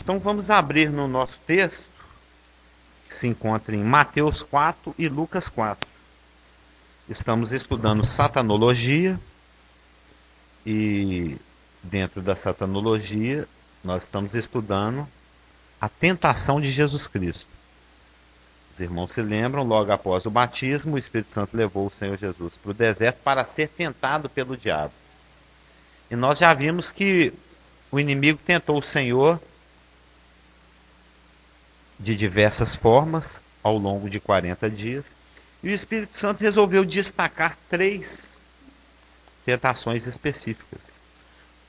Então vamos abrir no nosso texto, que se encontra em Mateus 4 e Lucas 4. Estamos estudando satanologia e dentro da satanologia nós estamos estudando a tentação de Jesus Cristo. Os irmãos se lembram, logo após o batismo, o Espírito Santo levou o Senhor Jesus para o deserto para ser tentado pelo diabo. E nós já vimos que o inimigo tentou o Senhor de diversas formas ao longo de 40 dias. E o Espírito Santo resolveu destacar 3 tentações específicas.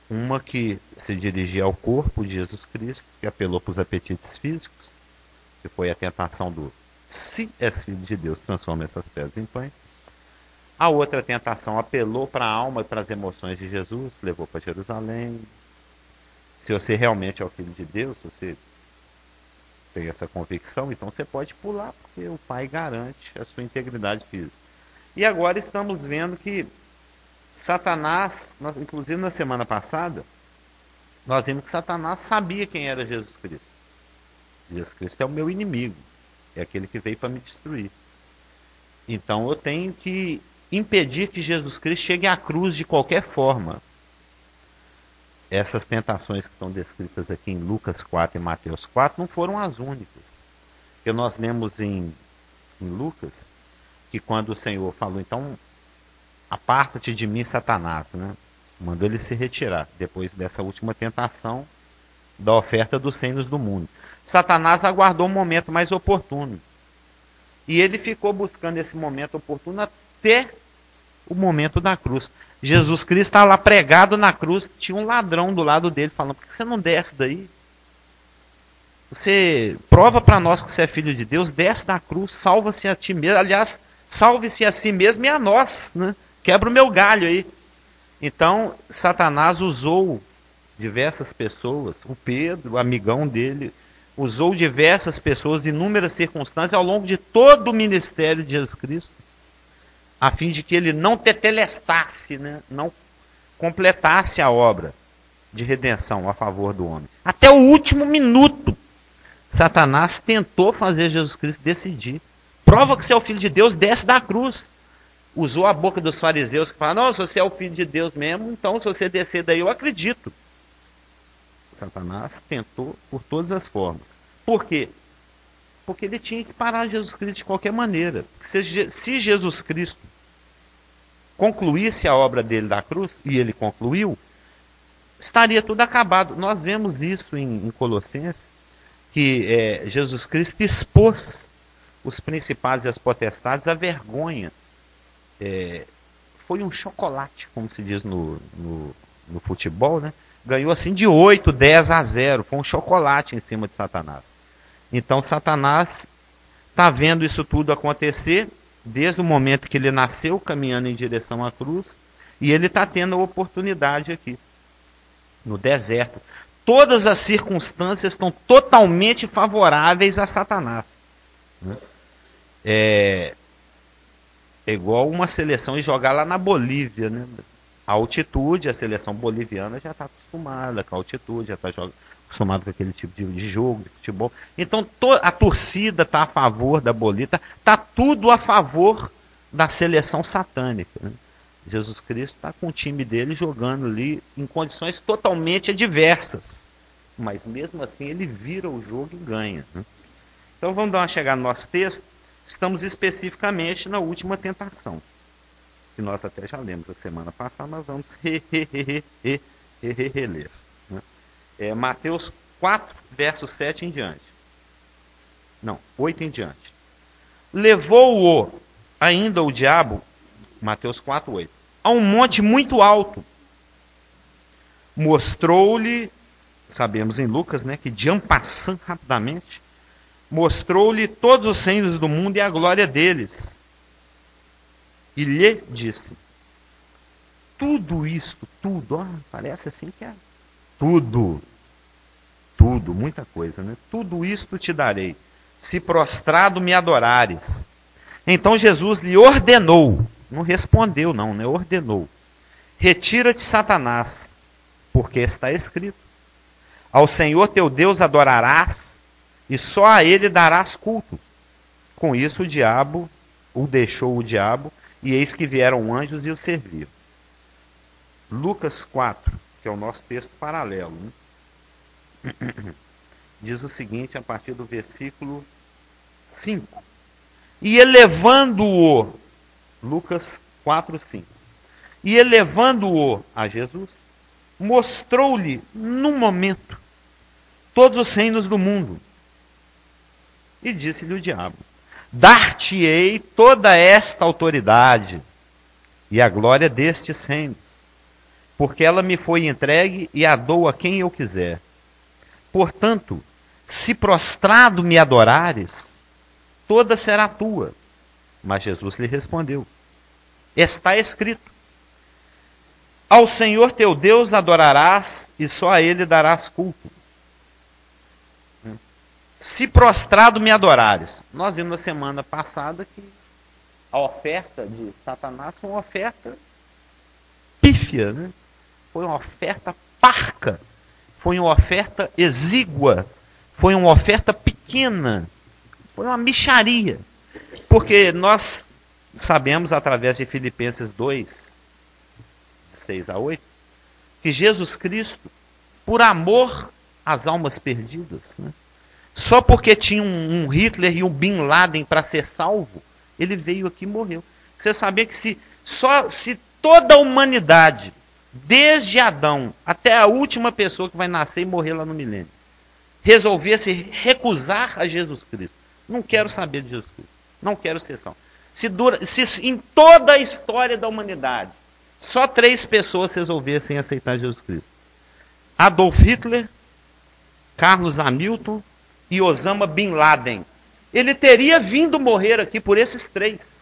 Uma que se dirigia ao corpo de Jesus Cristo, que apelou para os apetites físicos, que foi a tentação do se és filho de Deus, transforma essas pedras em pães. A outra tentação apelou para a alma e para as emoções de Jesus, levou para Jerusalém. Se você realmente é o filho de Deus, se você tem essa convicção, então você pode pular, porque o Pai garante a sua integridade física. E agora estamos vendo que Satanás, inclusive na semana passada, nós vimos que Satanás sabia quem era Jesus Cristo. Jesus Cristo é o meu inimigo, é aquele que veio para me destruir. Então eu tenho que impedir que Jesus Cristo chegue à cruz de qualquer forma. Essas tentações que estão descritas aqui em Lucas 4 e Mateus 4 não foram as únicas. Porque nós lemos em Lucas que quando o Senhor falou, então, aparta-te de mim, Satanás, né? Mandou ele se retirar, depois dessa última tentação da oferta dos reinos do mundo. Satanás aguardou um momento mais oportuno. E ele ficou buscando esse momento oportuno até o momento da cruz. Jesus Cristo está lá pregado na cruz, tinha um ladrão do lado dele falando, por que você não desce daí? Você prova para nós que você é filho de Deus, desce da cruz, salva-se a ti mesmo. Aliás, salve-se a si mesmo e a nós, né? Quebra o meu galho aí. Então, Satanás usou diversas pessoas, o Pedro, o amigão dele, usou diversas pessoas, inúmeras circunstâncias, ao longo de todo o ministério de Jesus Cristo, a fim de que ele não tetelestasse, né? Não completasse a obra de redenção a favor do homem. Até o último minuto, Satanás tentou fazer Jesus Cristo decidir. Prova que você é o filho de Deus, desce da cruz. Usou a boca dos fariseus que falaram, não, se você é o filho de Deus mesmo, então se você descer daí eu acredito. Satanás tentou por todas as formas. Por quê? Porque ele tinha que parar Jesus Cristo de qualquer maneira. Se Jesus Cristo concluísse a obra dele da cruz, e ele concluiu, estaria tudo acabado. Nós vemos isso em Colossenses, que Jesus Cristo expôs os principados e as potestades à vergonha. Foi um chocolate, como se diz no futebol, né? Ganhou assim de 8, 10 a 0. Foi um chocolate em cima de Satanás. Então Satanás está vendo isso tudo acontecer desde o momento que ele nasceu, caminhando em direção à cruz, e ele está tendo a oportunidade aqui, no deserto. Todas as circunstâncias estão totalmente favoráveis a Satanás. É igual uma seleção e jogar lá na Bolívia, né? A altitude, a seleção boliviana já está acostumada com a altitude, já está acostumada com aquele tipo de jogo, de futebol. Então a torcida está a favor da Bolívia, está tudo a favor da seleção satânica, né? Jesus Cristo está com o time dele jogando ali em condições totalmente adversas. Mas mesmo assim ele vira o jogo e ganha, né? Então vamos dar uma chegada no nosso texto. Estamos especificamente na última tentação, que nós até já lemos a semana passada, mas vamos reler. Né? Mateus 4, verso 7 em diante. Não, 8 em diante. Levou-o ainda o diabo, Mateus 4, 8, a um monte muito alto. Mostrou-lhe, sabemos em Lucas, né, que de en passant, rapidamente, mostrou-lhe todos os reinos do mundo e a glória deles. E lhe disse, tudo isto, tudo, ó, parece assim que é tudo, muita coisa, né? Tudo isto te darei, se prostrado me adorares. Então Jesus lhe ordenou, não respondeu não, né? Ordenou, retira-te, Satanás, porque está escrito, Ao Senhor teu Deus adorarás, e só a ele darás culto. Com isso o deixou o diabo, e eis que vieram anjos e o serviram. Lucas 4, que é o nosso texto paralelo, né? Diz o seguinte a partir do versículo 5. E elevando-o, Lucas 4, 5. E elevando-o a Jesus, mostrou-lhe num momento todos os reinos do mundo. E disse-lhe o diabo: dar-te-ei toda esta autoridade e a glória destes reinos, porque ela me foi entregue e a dou a quem eu quiser. Portanto, se prostrado me adorares, toda será tua. Mas Jesus lhe respondeu: está escrito: ao Senhor teu Deus adorarás e só a ele darás culto. Se prostrado me adorares. Nós vimos na semana passada que a oferta de Satanás foi uma oferta pífia, né? Foi uma oferta parca, foi uma oferta exígua, foi uma oferta pequena, foi uma mixaria. Porque nós sabemos, através de Filipenses 2, 6 a 8, que Jesus Cristo, por amor às almas perdidas, né? Só porque tinha um Hitler e um Bin Laden para ser salvo, ele veio aqui e morreu. Você sabia que se toda a humanidade, desde Adão até a última pessoa que vai nascer e morrer lá no milênio, resolvesse recusar a Jesus Cristo, não quero saber de Jesus Cristo, não quero ser salvo. Se em toda a história da humanidade, só 3 pessoas resolvessem aceitar Jesus Cristo: Adolf Hitler, Carlos Hamilton e Osama Bin Laden. Ele teria vindo morrer aqui por esses 3.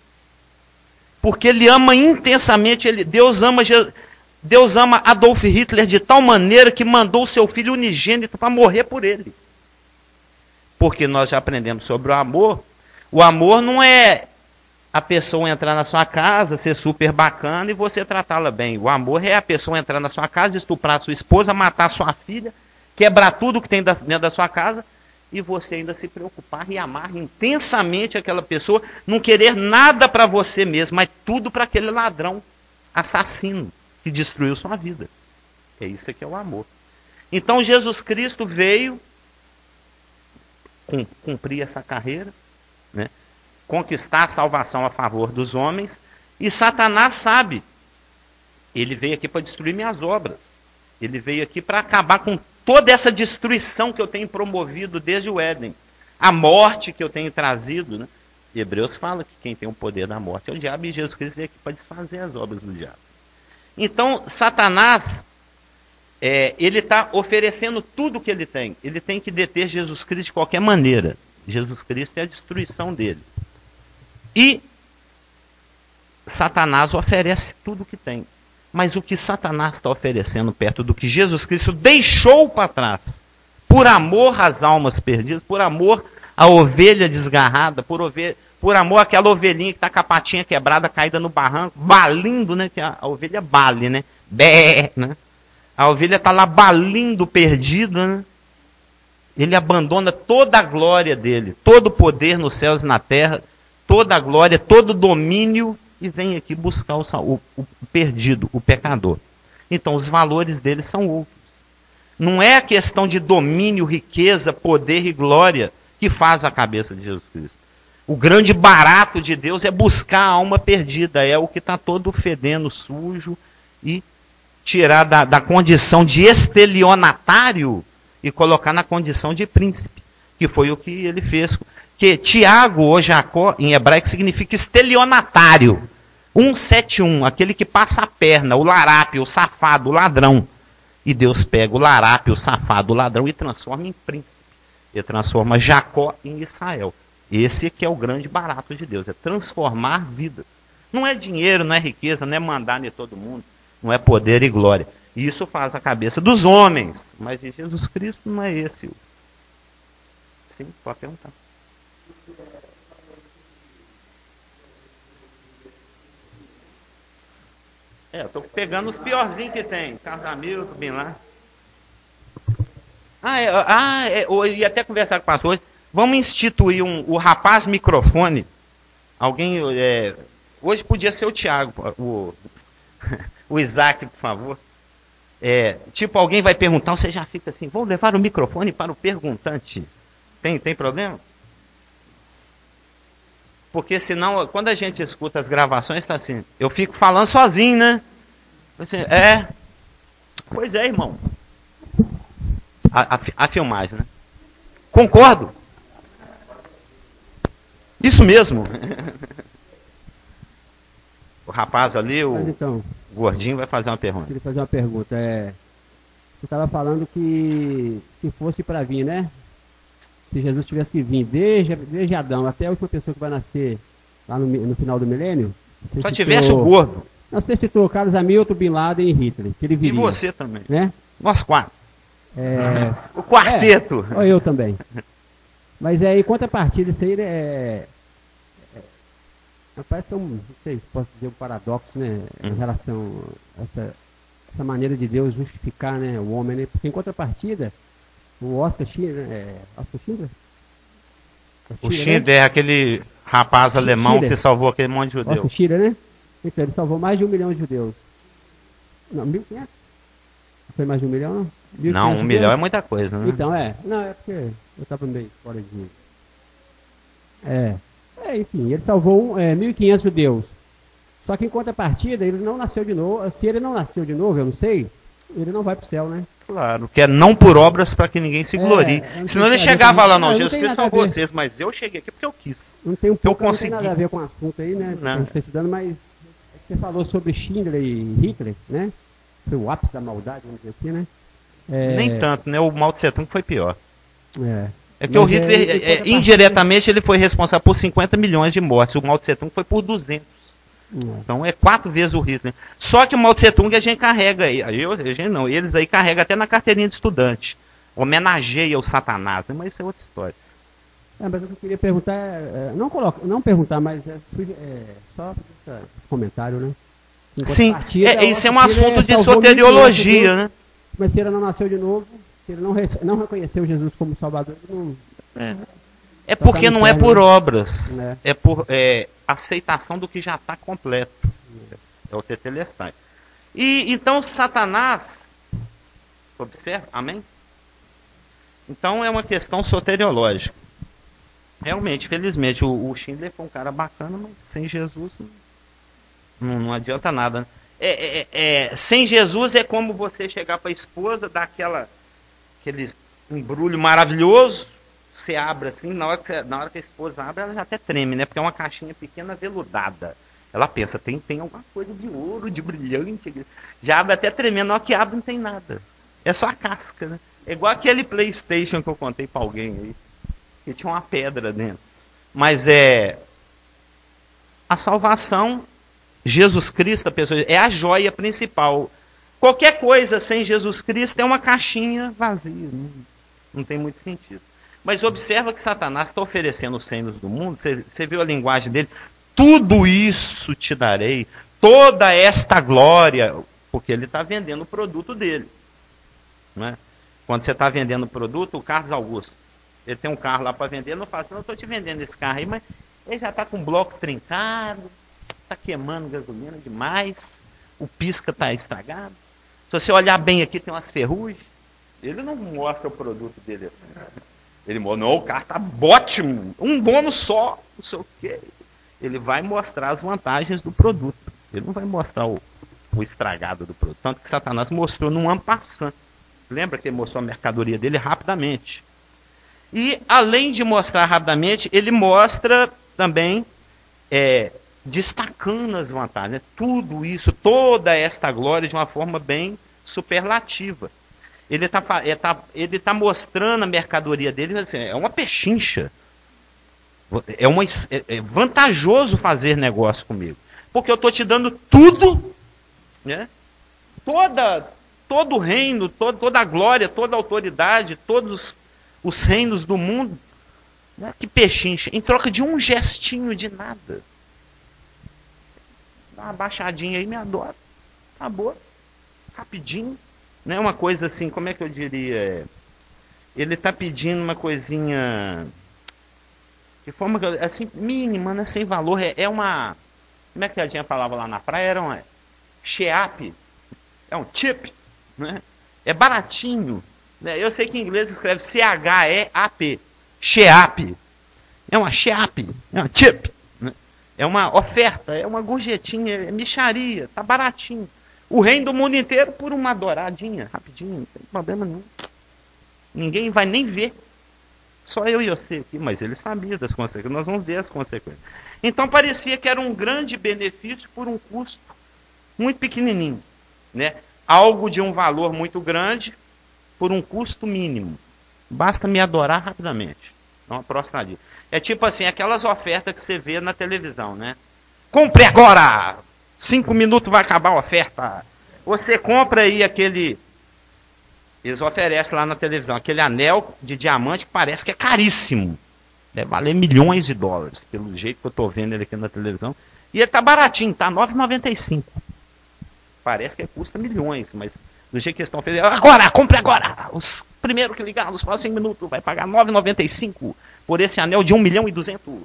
Porque ele ama intensamente, Deus ama Adolf Hitler de tal maneira que mandou o seu filho unigênito para morrer por ele. Porque nós já aprendemos sobre o amor. O amor não é a pessoa entrar na sua casa, ser super bacana e você tratá-la bem. O amor é a pessoa entrar na sua casa, estuprar sua esposa, matar sua filha, quebrar tudo que tem dentro da sua casa, e você ainda se preocupar e amar intensamente aquela pessoa, não querer nada para você mesmo, mas tudo para aquele ladrão, assassino, que destruiu sua vida. É isso que é o amor. Então Jesus Cristo veio cumprir essa carreira, né? Conquistar a salvação a favor dos homens, e Satanás sabe, ele veio aqui para destruir minhas obras, ele veio aqui para acabar com toda essa destruição que eu tenho promovido desde o Éden, a morte que eu tenho trazido, né? Hebreus fala que quem tem o poder da morte é o diabo, e Jesus Cristo veio aqui para desfazer as obras do diabo. Então, Satanás, ele está oferecendo tudo o que ele tem que deter Jesus Cristo de qualquer maneira. Jesus Cristo é a destruição dele. E Satanás oferece tudo o que tem. Mas o que Satanás está oferecendo perto do que Jesus Cristo deixou para trás, por amor às almas perdidas, por amor à ovelha desgarrada, por amor àquela ovelhinha que está com a patinha quebrada, caída no barranco, balindo, né? Que a ovelha bale, né? Bé, né? A ovelha está lá balindo, perdida, né? Ele abandona toda a glória dele, todo o poder nos céus e na terra, toda a glória, todo o domínio, e vem aqui buscar o perdido, o pecador. Então os valores dele são outros. Não é a questão de domínio, riqueza, poder e glória que faz a cabeça de Jesus Cristo. O grande barato de Deus é buscar a alma perdida, é o que está todo fedendo, sujo, e tirar da condição de estelionatário e colocar na condição de príncipe, que foi o que ele fez. Que Tiago ou Jacó, em hebraico, significa estelionatário. 171, aquele que passa a perna, o larápio, o safado, o ladrão. E Deus pega o larápio, o safado, o ladrão e transforma em príncipe. Ele transforma Jacó em Israel. Esse que é o grande barato de Deus, é transformar vidas. Não é dinheiro, não é riqueza, não é mandar em todo mundo, não é poder e glória. Isso faz a cabeça dos homens, mas de Jesus Cristo não é esse. Sim, pode perguntar. Eu estou pegando os piorzinhos que tem. Casamento, bem lá. Eu ia até conversar com o pastor. Vamos instituir o rapaz microfone. Alguém. Hoje podia ser o Tiago, o Isaac, por favor. Tipo, alguém vai perguntar, você já fica assim, vou levar o microfone para o perguntante. Tem problema? Porque senão, quando a gente escuta as gravações, está assim, eu fico falando sozinho, né? Assim, pois é, irmão. A filmagem, né? Concordo. Isso mesmo. O rapaz ali, o gordinho, vai fazer uma pergunta. Queria fazer uma pergunta. Você estava falando que se fosse para vir, né? Se Jesus tivesse que vir desde Adão até a última pessoa que vai nascer lá no final do milênio. Só tivesse o gordo. Não, você citou Carlos Hamilton, Bin Laden e Hitler. Que ele viria, e você também. Né? Nós quatro. O quarteto. Eu também. Mas em contrapartida, isso aí parece que não sei se posso dizer um paradoxo, né? Em relação a essa maneira de Deus justificar, né, o homem, né? Porque em contrapartida, o Oscar Schindler, Oscar Schindler? O Schindler, né? Aquele rapaz alemão que salvou aquele monte de judeu. Oscar Schindler, né? Então, ele salvou mais de 1 milhão de judeus. Não, 1.500? Foi mais de 1 milhão, não? Não, 1 milhão é muita coisa, né? Então, não, é porque eu estava meio fora de... enfim, ele salvou 1.500 judeus. Só que em contrapartida, ele não nasceu de novo. Se ele não nasceu de novo, eu não sei, ele não vai para o céu, né? Claro, que é não por obras para que ninguém se glorie. Senão ele chegava lá, não, Jesus Cristo salvou vocês, mas eu cheguei aqui porque eu quis. Não tem não tem nada a ver com o assunto aí, né? A gente está estudando, mas você falou sobre Schindler e Hitler, né? Foi o ápice da maldade, vamos dizer assim, né? Nem tanto, né? O Mao Tse Tung foi pior. É que mas o Hitler, indiretamente, ele foi responsável por 50 milhões de mortes. O Mao Tse Tung foi por 200. Então é 4 vezes o Hitler. Só que o Mao Tse Tung a gente carrega aí. Eles aí carregam até na carteirinha de estudante. Homenageia o Satanás, né? Mas isso é outra história. Mas eu queria perguntar, não perguntar, mas só esse comentário, né? Sim, isso é um assunto de soteriologia, né? Mas se ele não nasceu de novo, se ele não reconheceu Jesus como Salvador, ele não... É porque não é por obras, é por aceitação do que já está completo. É o tetelestai. E então Satanás, observa, amém? Então é uma questão soteriológica. Realmente, felizmente, o Schindler foi um cara bacana, mas sem Jesus não adianta nada. Sem Jesus é como você chegar para a esposa, dar aquele embrulho maravilhoso. Você abre assim, na hora que a esposa abre, ela já até treme, né? Porque é uma caixinha pequena veludada. Ela pensa, tem alguma coisa de ouro, de brilhante. Já abre até tremendo, na hora que abre não tem nada. É só a casca, né? É igual aquele PlayStation que eu contei para alguém aí, que tinha uma pedra dentro. Mas a salvação, Jesus Cristo, a pessoa, é a joia principal. Qualquer coisa sem Jesus Cristo é uma caixinha vazia. Não tem muito sentido. Mas observa que Satanás está oferecendo os reinos do mundo. Você viu a linguagem dele? Tudo isso te darei, toda esta glória, porque ele está vendendo o produto dele. Não é? Quando você está vendendo o produto, o Carlos Augusto, ele tem um carro lá para vender, não fala assim, eu estou te vendendo esse carro aí, mas ele já está com o bloco trincado, está queimando gasolina demais, o pisca está estragado. Se você olhar bem aqui, tem umas ferrugens. Ele não mostra o produto dele assim. Ele mostra, não, o carro está ótimo, um dono só, não sei o quê. Ele vai mostrar as vantagens do produto. Ele não vai mostrar o estragado do produto. Tanto que Satanás mostrou num en passant. Lembra que ele mostrou a mercadoria dele rapidamente. E, além de mostrar rapidamente, ele mostra também, destacando as vantagens. Né? Tudo isso, toda esta glória, de uma forma bem superlativa. Ele tá mostrando a mercadoria dele, assim, é uma pechincha. É vantajoso fazer negócio comigo. Porque eu estou te dando tudo, né? Todo o reino, toda a glória, toda a autoridade, todos os reinos do mundo. Né? Que pechincha. Em troca de um gestinho de nada. Dá uma baixadinha aí, me adora. Acabou. Rapidinho. Não é uma coisa assim, como é que eu diria? ele está pedindo uma coisinha de forma assim, mínima, né, sem valor. É uma... Como é que a gente falava lá na praia? Era um cheap. É um chip. Né? É baratinho. Né? Eu sei que em inglês escreve C-H-E-A-P. Cheap. É uma cheap. É uma chip. Né? É uma oferta. É uma gorjetinha. É mixaria. Tá baratinho. O reino do mundo inteiro por uma douradinha. Rapidinho. Não tem problema nenhum. Ninguém vai nem ver. Só eu e você aqui, mas ele sabia das consequências, nós vamos ver as consequências. Então parecia que era um grande benefício por um custo muito pequenininho, né? Algo de um valor muito grande por um custo mínimo. Basta me adorar rapidamente. Então, prostradinha. É tipo assim, aquelas ofertas que você vê na televisão, né? Compre agora! 5 minutos vai acabar a oferta. Você compra aí aquele... Eles oferecem lá na televisão aquele anel de diamante que parece que é caríssimo. Deve valer milhões de dólares, pelo jeito que eu estou vendo ele aqui na televisão. E ele está baratinho, tá R$ 9,95. Parece que custa milhões, mas do jeito que eles estão fazendo... Agora, compre agora! Os primeiros que ligar nos próximos 5 minutos vai pagar R$ 9,95 por esse anel de 1.200.000.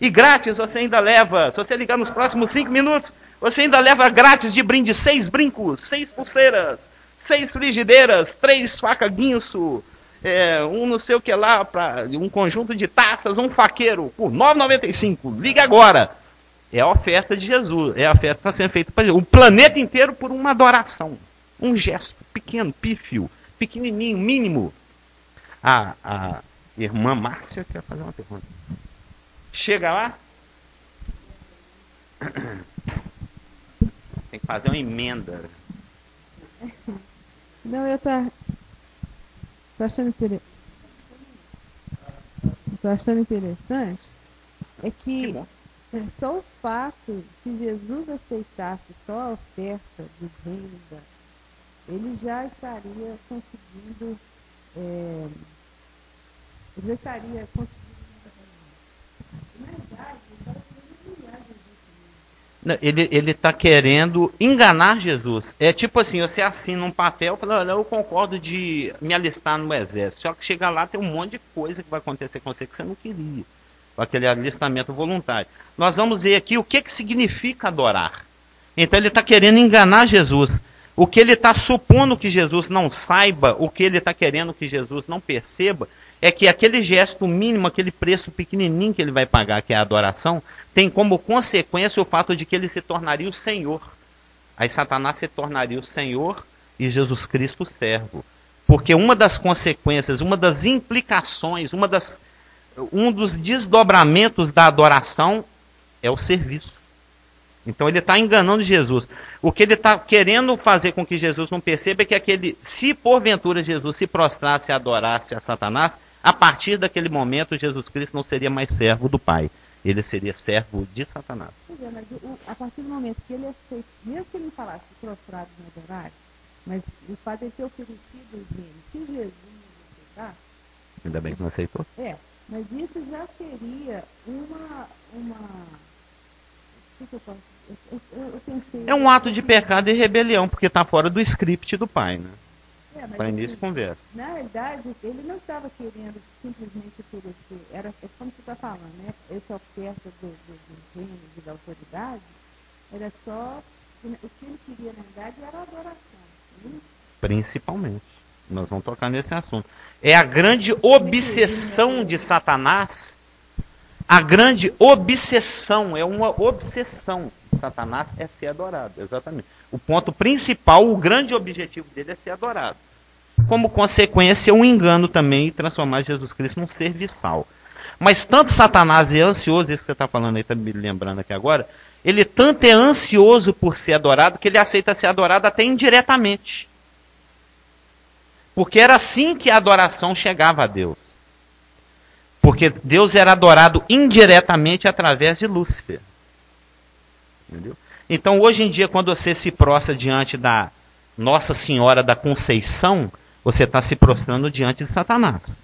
E grátis você ainda leva, se você ligar nos próximos 5 minutos, você ainda leva grátis de brinde 6 brincos, 6 pulseiras, 6 frigideiras, 3 facas guinso, um não sei o que lá, um conjunto de taças, um faqueiro, por R$ 9,95. Liga agora. É a oferta de Jesus. É a oferta que está sendo feita para Jesus. O planeta inteiro por uma adoração. Um gesto pequeno, pífio, pequenininho, mínimo. A irmã Márcia quer fazer uma pergunta. Chega lá. Tem que fazer uma emenda. Não, eu tô achando interessante é que só o fato, se Jesus aceitasse só a oferta dos reinos, ele já estaria conseguindo, na verdade, ele está querendo enganar Jesus. É tipo assim, você assina um papel e fala, olha, eu concordo de me alistar no exército. Só que chegar lá tem um monte de coisa que vai acontecer com você que você não queria. Com aquele alistamento voluntário. Nós vamos ver aqui o que significa adorar. Então ele está querendo enganar Jesus. O que ele está supondo que Jesus não saiba, o que ele está querendo que Jesus não perceba, é que aquele gesto mínimo, aquele preço pequenininho que ele vai pagar, que é a adoração, tem como consequência o fato de que ele se tornaria o Senhor. Aí Satanás se tornaria o Senhor e Jesus Cristo o servo. Porque uma das consequências, uma das implicações, um dos desdobramentos da adoração é o serviço. Então ele está enganando Jesus. O que ele está querendo fazer com que Jesus não perceba é que se porventura Jesus se prostrasse e adorasse a Satanás, a partir daquele momento Jesus Cristo não seria mais servo do Pai. Ele seria servo de Satanás. Mas a partir do momento que ele aceita, mesmo que ele não falasse prostrado no adorar, mas o fato de ele ter oferecido os reinos, se Jesus não aceitasse... Ainda bem que não aceitou. Mas isso já seria uma o que eu posso... Eu pensei... É um ato de pecado e rebelião, porque está fora do script do Pai, né? Para início de conversa. Na realidade, ele não estava querendo simplesmente oferecer, é como você está falando, né? Essa oferta dos reinos e da autoridade, era só, o que ele queria na verdade era a adoração. Principalmente. Nós vamos tocar nesse assunto. É a grande obsessão de Satanás. A grande obsessão, é uma obsessão de Satanás é ser adorado, exatamente. O ponto principal, o grande objetivo dele é ser adorado. Como consequência, um engano também e transformar Jesus Cristo num serviçal. Mas tanto Satanás é ansioso, isso que você está falando aí, está me lembrando aqui agora, ele tanto é ansioso por ser adorado que ele aceita ser adorado até indiretamente. Porque era assim que a adoração chegava a Deus. Porque Deus era adorado indiretamente através de Lúcifer. Entendeu? Então, hoje em dia, quando você se prostra diante da Nossa Senhora da Conceição, você está se prostrando diante de Satanás.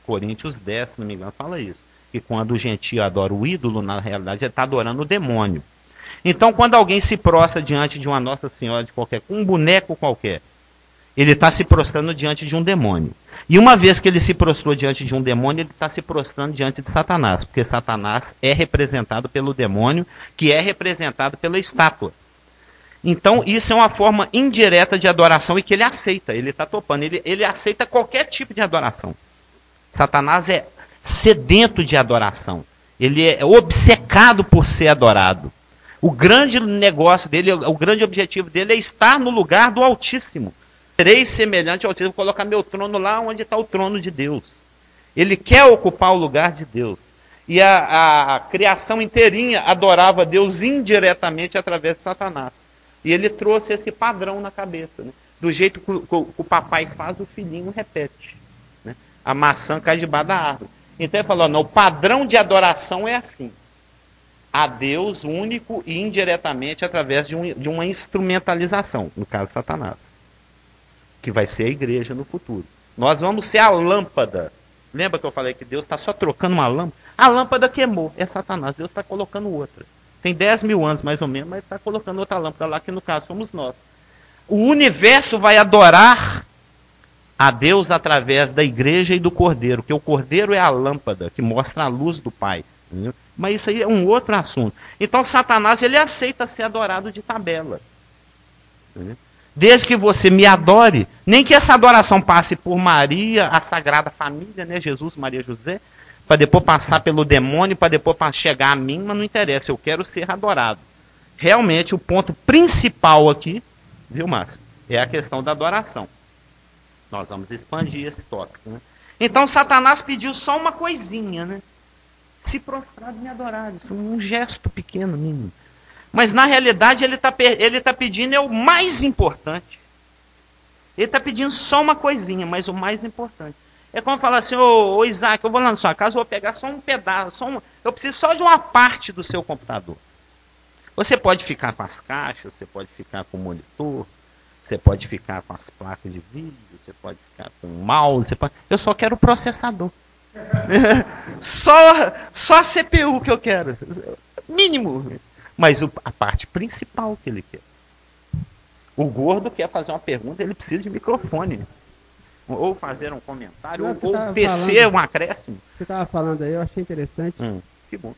Coríntios 10, se não me engano, fala isso. Que quando o gentio adora o ídolo, na realidade, ele está adorando o demônio. Então, quando alguém se prostra diante de uma Nossa Senhora de qualquer, um boneco qualquer, Ele está se prostrando diante de um demônio. E uma vez que ele se prostrou diante de um demônio, ele está se prostrando diante de Satanás, porque Satanás é representado pelo demônio, que é representado pela estátua. Então, isso é uma forma indireta de adoração e que ele aceita, ele está topando, ele aceita qualquer tipo de adoração. Satanás é sedento de adoração, ele é obcecado por ser adorado. O grande negócio dele, o grande objetivo dele é estar no lugar do Altíssimo. Serei semelhante ao Altíssimo, vou colocar meu trono lá onde está o trono de Deus. Ele quer ocupar o lugar de Deus. E a criação inteirinha adorava Deus indiretamente através de Satanás. E ele trouxe esse padrão na cabeça. Né? Do jeito que o papai faz, o filhinho repete. Né? A maçã cai debaixo da árvore. Então ele falou, não, o padrão de adoração é assim. A Deus único e indiretamente através de uma instrumentalização. No caso, Satanás. Que vai ser a igreja no futuro. Nós vamos ser a lâmpada. Lembra que eu falei que Deus está só trocando uma lâmpada? A lâmpada queimou, é Satanás. Deus está colocando outra. Tem 10 mil anos mais ou menos, mas está colocando outra lâmpada lá, que no caso somos nós. O universo vai adorar a Deus através da igreja e do Cordeiro, que o Cordeiro é a lâmpada que mostra a luz do Pai. Entendeu? Mas isso aí é um outro assunto. Então Satanás, ele aceita ser adorado de tabela. Entendeu? Desde que você me adore, nem que essa adoração passe por Maria, a Sagrada Família, né? Jesus, Maria, José, para depois passar pelo demônio, para depois chegar a mim, mas não interessa, eu quero ser adorado. Realmente, o ponto principal aqui, viu, Márcio, é a questão da adoração. Nós vamos expandir esse tópico. Né? Então, Satanás pediu só uma coisinha, né? Se prostrar e me adorar, isso é um gesto pequeno, mínimo. Mas, na realidade, ele tá pedindo é o mais importante. Ele está pedindo só uma coisinha, mas o mais importante. É como falar assim, ô Isaac, eu vou lá na sua casa, eu vou pegar só um pedaço, eu preciso só de uma parte do seu computador. Você pode ficar com as caixas, você pode ficar com o monitor, você pode ficar com as placas de vídeo, você pode ficar com o mouse, eu só quero o processador. só a CPU que eu quero. Mínimo. Mas a parte principal que ele quer. O gordo quer fazer uma pergunta, ele precisa de microfone. Ou fazer um comentário, ou tecer um acréscimo. Você estava falando aí, eu achei interessante. Que bom.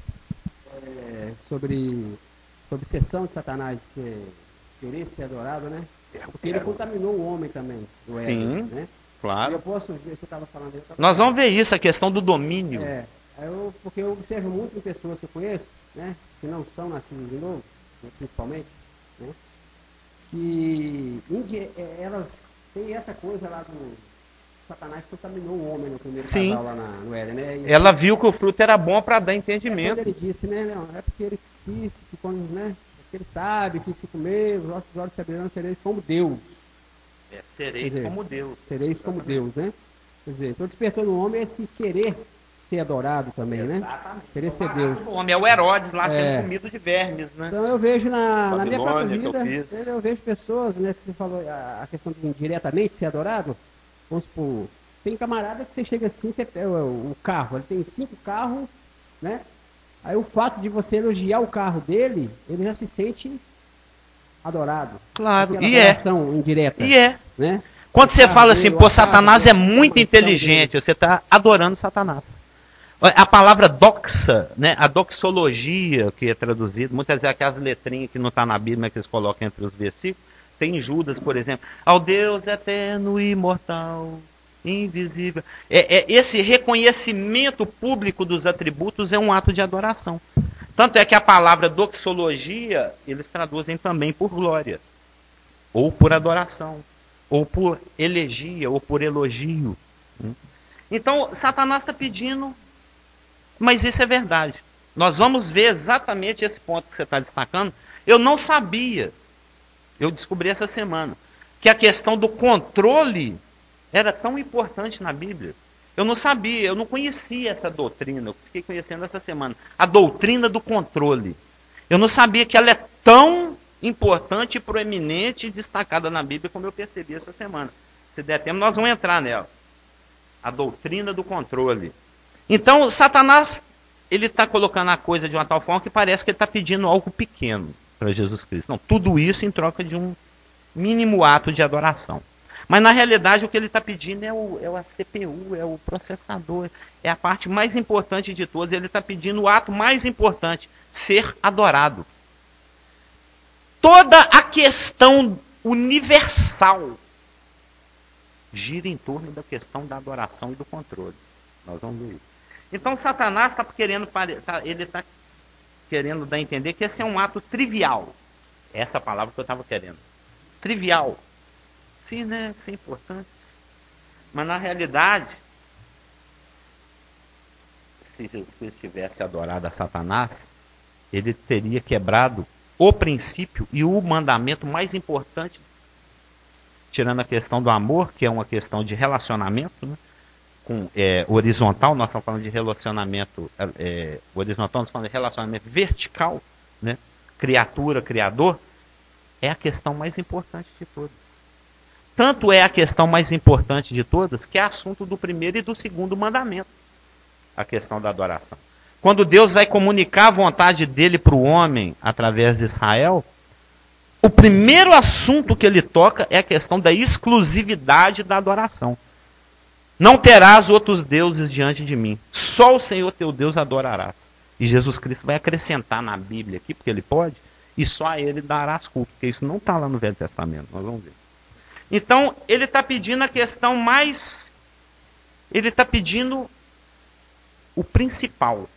Sobre obsessão de Satanás querer ser adorado, né? Porque ele contaminou o homem também. Sim, né? claro. Eu posso ver, você estava falando aí. Nós vamos ver isso, a questão do domínio. Porque eu observo muito em pessoas que eu conheço, né? Que não são nascidas de novo, principalmente, né? Que elas têm essa coisa lá do Satanás contaminou o homem no primeiro casal lá no Éden, né? E ela viu que o fruto era bom para dar entendimento. Quando ele disse, né? Não, é porque ele quis, né? Porque ele sabe que se comer, os nossos olhos se abrirão, sereis como Deus. Sereis como Deus. Sereis como Deus, né? Quer dizer, então despertou no homem esse querer ser adorado também, né? Querer ser Deus. O homem é o Herodes lá sendo comido de vermes, né? Então eu vejo na minha própria vida, eu vejo pessoas, né? Você falou a questão de indiretamente ser adorado. Vamos supor, tem camarada que você chega assim, você pega o carro, ele tem 5 carros, né? Aí o fato de você elogiar o carro dele, ele já se sente adorado. Claro, e adoração indireta. Né? Quando você fala assim, pô, Satanás é muito inteligente, você está adorando Satanás. A palavra doxa, né? A doxologia, que é traduzida, muitas vezes aquelas letrinhas que não estão na Bíblia, que eles colocam entre os versículos, tem Judas, por exemplo, ao Deus eterno, imortal, invisível. Esse reconhecimento público dos atributos é um ato de adoração. Tanto é que a palavra doxologia, eles traduzem também por glória, ou por adoração, ou por elegia, ou por elogio. Então, Satanás está pedindo, mas isso é verdade. Nós vamos ver exatamente esse ponto que você está destacando. Eu não sabia. Eu descobri essa semana que a questão do controle era tão importante na Bíblia. Eu não sabia, eu não conhecia essa doutrina. Eu fiquei conhecendo essa semana. A doutrina do controle. Eu não sabia que ela é tão importante, proeminente e destacada na Bíblia como eu percebi essa semana. Se der tempo, nós vamos entrar nela. A doutrina do controle. Então, Satanás, ele está colocando a coisa de uma tal forma que parece que ele está pedindo algo pequeno para Jesus Cristo. Não, tudo isso em troca de um mínimo ato de adoração. Mas na realidade o que ele está pedindo é a CPU, é o processador, é a parte mais importante de todas. Ele está pedindo o ato mais importante, ser adorado. Toda a questão universal gira em torno da questão da adoração e do controle. Nós vamos ver isso. Então Satanás está querendo dar a entender que esse é um ato trivial. Essa palavra que eu estava querendo. Trivial. Sim, né? Sem importância. Mas na realidade, se Jesus Cristo tivesse adorado a Satanás, ele teria quebrado o princípio e o mandamento mais importante, tirando a questão do amor, que é uma questão de relacionamento, né? Horizontal, nós estamos falando de relacionamento horizontal, nós estamos falando de relacionamento vertical, né? Criatura, criador, é a questão mais importante de todas. Tanto é a questão mais importante de todas, que é assunto do primeiro e do segundo mandamento, a questão da adoração. Quando Deus vai comunicar a vontade dele para o homem através de Israel, o primeiro assunto que ele toca é a questão da exclusividade da adoração. Não terás outros deuses diante de mim. Só o Senhor teu Deus adorarás. E Jesus Cristo vai acrescentar na Bíblia aqui, porque ele pode, e só a ele darás culto. Porque isso não está lá no Velho Testamento. Nós vamos ver. Então, ele está pedindo a questão mais... Ele está pedindo o principal.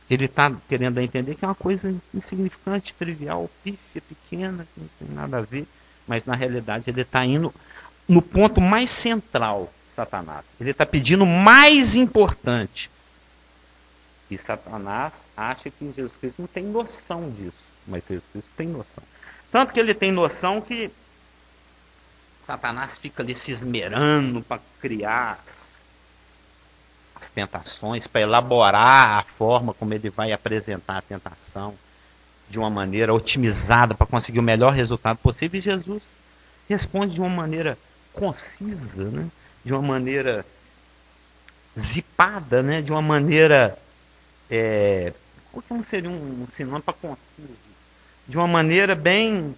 Ele está querendo entender que é uma coisa insignificante, trivial, pífia, pequena, que não tem nada a ver. Mas, na realidade, ele está indo no ponto mais central, Satanás. Ele está pedindo o mais importante. E Satanás acha que Jesus Cristo não tem noção disso. Mas Jesus Cristo tem noção. Tanto que ele tem noção que Satanás fica ali se esmerando para criar as tentações, para elaborar a forma como ele vai apresentar a tentação de uma maneira otimizada para conseguir o melhor resultado possível. E Jesus responde de uma maneira concisa, né? De uma maneira zipada, né? De uma maneira... Como seria um sinônimo para conciso? De uma maneira bem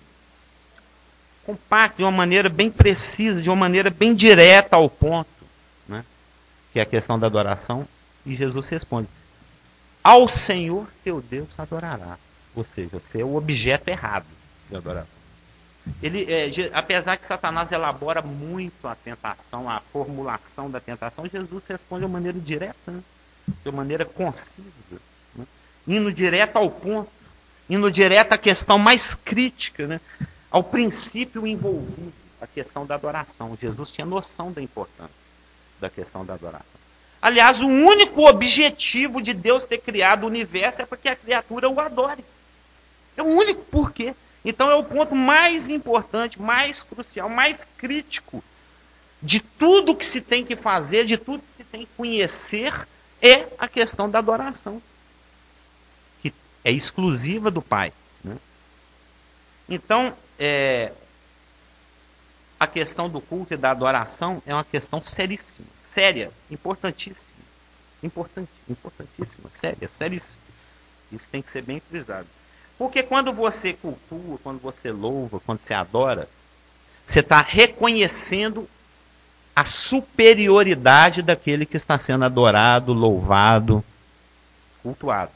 compacta, de uma maneira bem precisa, de uma maneira bem direta ao ponto, né? Que é a questão da adoração. E Jesus responde: ao Senhor teu Deus adorarás. Ou seja, você é o objeto errado de adoração. Apesar que Satanás elabora muito a tentação, a formulação da tentação, Jesus responde de uma maneira direta, né? De uma maneira concisa, né? Indo direto ao ponto, indo direto à questão mais crítica, né? Ao princípio envolvido, a questão da adoração. Jesus tinha noção da importância da questão da adoração. Aliás, o único objetivo de Deus ter criado o universo é para que a criatura o adore. É o único porquê. Então é o ponto mais importante, mais crucial, mais crítico de tudo que se tem que fazer, de tudo que se tem que conhecer, é a questão da adoração, que é exclusiva do Pai, né? Então, a questão do culto e da adoração é uma questão seríssima, séria, importantíssima, importantíssima, séria, seríssima. Isso tem que ser bem frisado. Porque quando você cultua, quando você louva, quando você adora, você está reconhecendo a superioridade daquele que está sendo adorado, louvado, cultuado.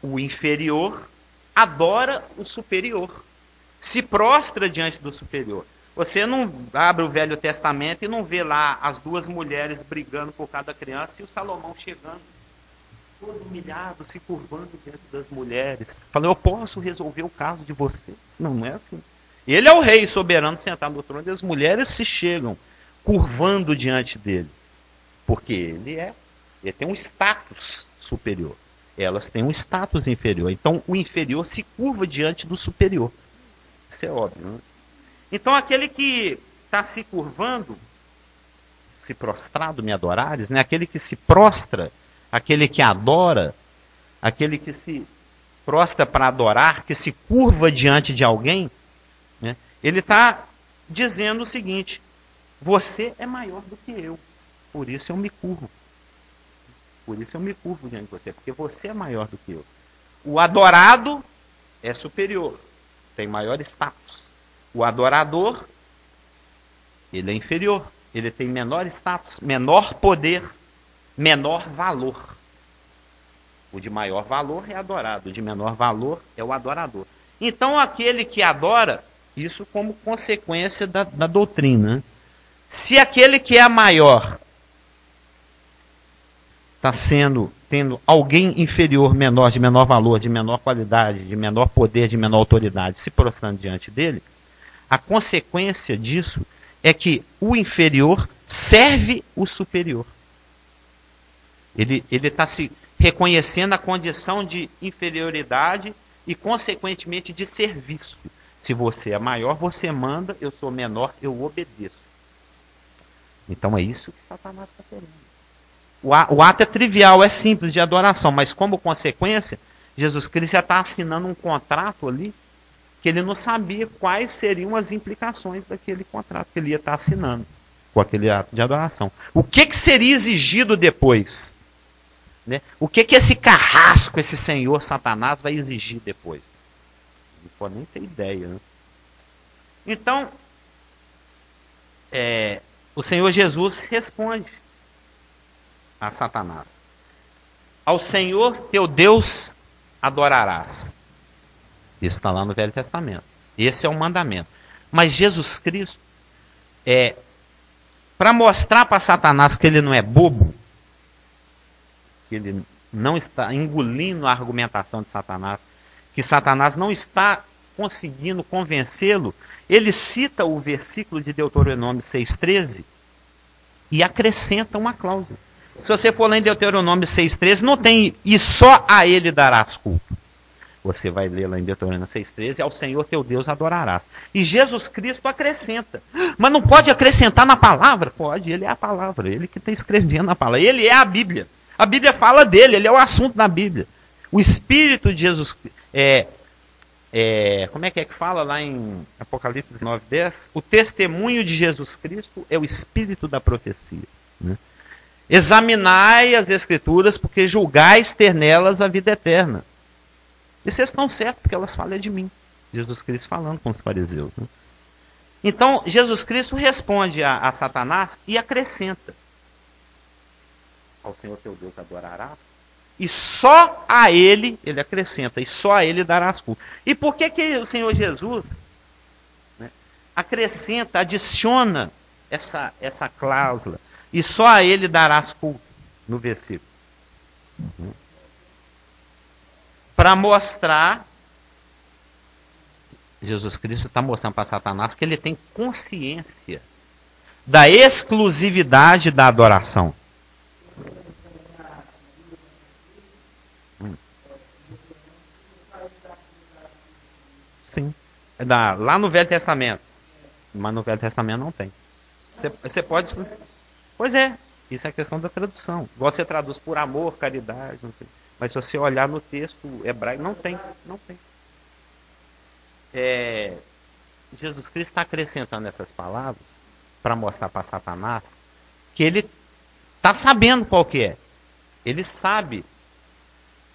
O inferior adora o superior, se prostra diante do superior. Você não abre o Velho Testamento e não vê lá as duas mulheres brigando por cada criança e o Salomão chegando, todo humilhado, se curvando diante das mulheres, falando: eu posso resolver o caso de você. Não, não é assim. Ele é o rei soberano sentado no trono e as mulheres se chegam curvando diante dele, porque ele tem um status superior. Elas têm um status inferior. Então o inferior se curva diante do superior. Isso é óbvio, né? Então aquele que está se curvando, se prostrado me adorares, né? Aquele que se prostra, aquele que adora, aquele que se prostra para adorar, que se curva diante de alguém, né? Ele está dizendo o seguinte: você é maior do que eu, por isso eu me curvo. Por isso eu me curvo diante de você, porque você é maior do que eu. O adorado é superior, tem maior status. O adorador Ele é inferior, ele tem menor status, menor poder, menor valor. O de maior valor é adorado, o de menor valor é o adorador. Então aquele que adora, isso como consequência da doutrina, né? Se aquele que é maior está tendo alguém inferior, menor, de menor valor, de menor qualidade, de menor poder, de menor autoridade, se prostrando diante dele, a consequência disso é que o inferior serve o superior. Ele está se reconhecendo a condição de inferioridade e, consequentemente, de serviço. Se você é maior, você manda, eu sou menor, eu obedeço. Então é isso que Satanás está querendo. O ato é trivial, é simples de adoração, mas como consequência, Jesus Cristo já está assinando um contrato ali que ele não sabia quais seriam as implicações daquele contrato que ele ia estar assinando com aquele ato de adoração. O que seria exigido depois? Né? O que esse carrasco, esse senhor Satanás vai exigir depois? Não pode nem ter ideia. Né? Então, o Senhor Jesus responde a Satanás: ao Senhor teu Deus adorarás. Isso está lá no Velho Testamento. Esse é o mandamento. Mas Jesus Cristo, para mostrar para Satanás que ele não é bobo, que ele não está engolindo a argumentação de Satanás, que Satanás não está conseguindo convencê-lo, ele cita o versículo de Deuteronômio 6,13 e acrescenta uma cláusula. Se você for lá em Deuteronômio 6,13, não tem "e só a ele darás culto". Você vai ler lá em Deuteronômio 6,13, ao Senhor teu Deus adorarás. E Jesus Cristo acrescenta. Mas não pode acrescentar na palavra? Pode, ele é a palavra, ele que está escrevendo a palavra. Ele é a Bíblia. A Bíblia fala dele, ele é o assunto da Bíblia. O Espírito de Jesus como é que fala lá em Apocalipse 19:10? O testemunho de Jesus Cristo é o Espírito da profecia. Né? Examinai as Escrituras, porque julgais ter nelas a vida eterna. E vocês estão certos, porque elas falam de mim. Jesus Cristo falando com os fariseus. Né? Então, Jesus Cristo responde a Satanás e acrescenta: ao Senhor teu Deus adorarás, e só a ele acrescenta, e só a ele darás culto. E por que o Senhor Jesus, né, acrescenta, adiciona essa cláusula, e só a ele darás culto, no versículo? Para mostrar, Jesus Cristo está mostrando para Satanás que ele tem consciência da exclusividade da adoração. Sim. Lá no Velho Testamento. Mas no Velho Testamento não tem. Você pode... Pois é. Isso é questão da tradução. Você traduz por amor, caridade, não sei. Mas se você olhar no texto hebraico, não tem. Não tem. Jesus Cristo está acrescentando essas palavras para mostrar para Satanás que ele está sabendo qual que é. Ele sabe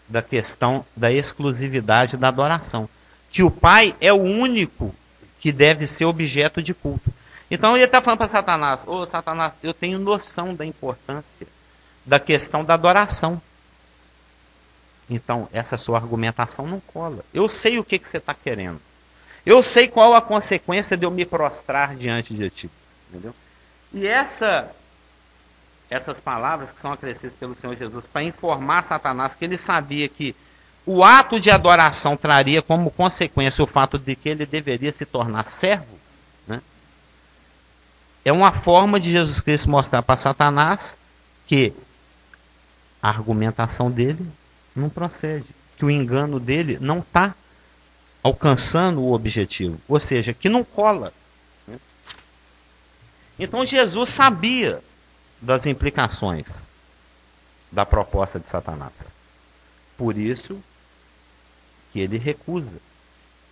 da questão da exclusividade da adoração. Que o Pai é o único que deve ser objeto de culto. Então ele está falando para Satanás: ô Satanás, eu tenho noção da importância da questão da adoração. Então essa sua argumentação não cola. Eu sei o que você está querendo. Eu sei qual a consequência de eu me prostrar diante de ti. Entendeu? E essas palavras que são acrescidas pelo Senhor Jesus para informar Satanás que ele sabia que o ato de adoração traria como consequência o fato de que ele deveria se tornar servo, né? É uma forma de Jesus Cristo mostrar para Satanás que a argumentação dele não procede, que o engano dele não está alcançando o objetivo, ou seja, que não cola. Né? Então Jesus sabia das implicações da proposta de Satanás. Por isso que ele recusa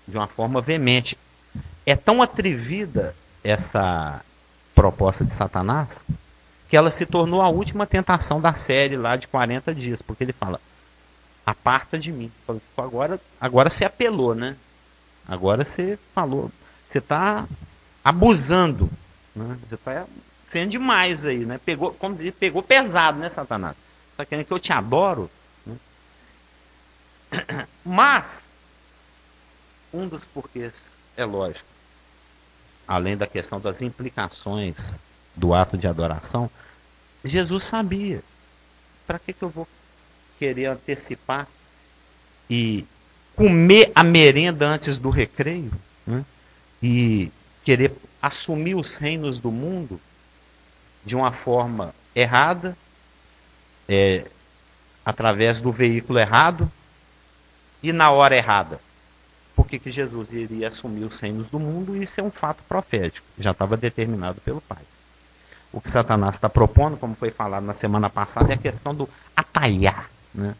de uma forma veemente. É tão atrevida essa proposta de Satanás que ela se tornou a última tentação da série lá de 40 dias, porque ele fala: aparta de mim. Agora você apelou, né? Agora você falou, você está abusando Né? Você está sendo demais aí, né? Pegou pesado, né, Satanás? Você está querendo que eu te adoro? Né? Mas, um dos porquês é lógico, além da questão das implicações do ato de adoração, Jesus sabia. Para que eu vou querer antecipar e comer a merenda antes do recreio? Né? E querer assumir os reinos do mundo de uma forma errada, através do veículo errado e na hora errada. Por que Jesus iria assumir os reinos do mundo? Isso é um fato profético, já estava determinado pelo Pai. O que Satanás está propondo, como foi falado na semana passada, é a questão do ataiar. Né?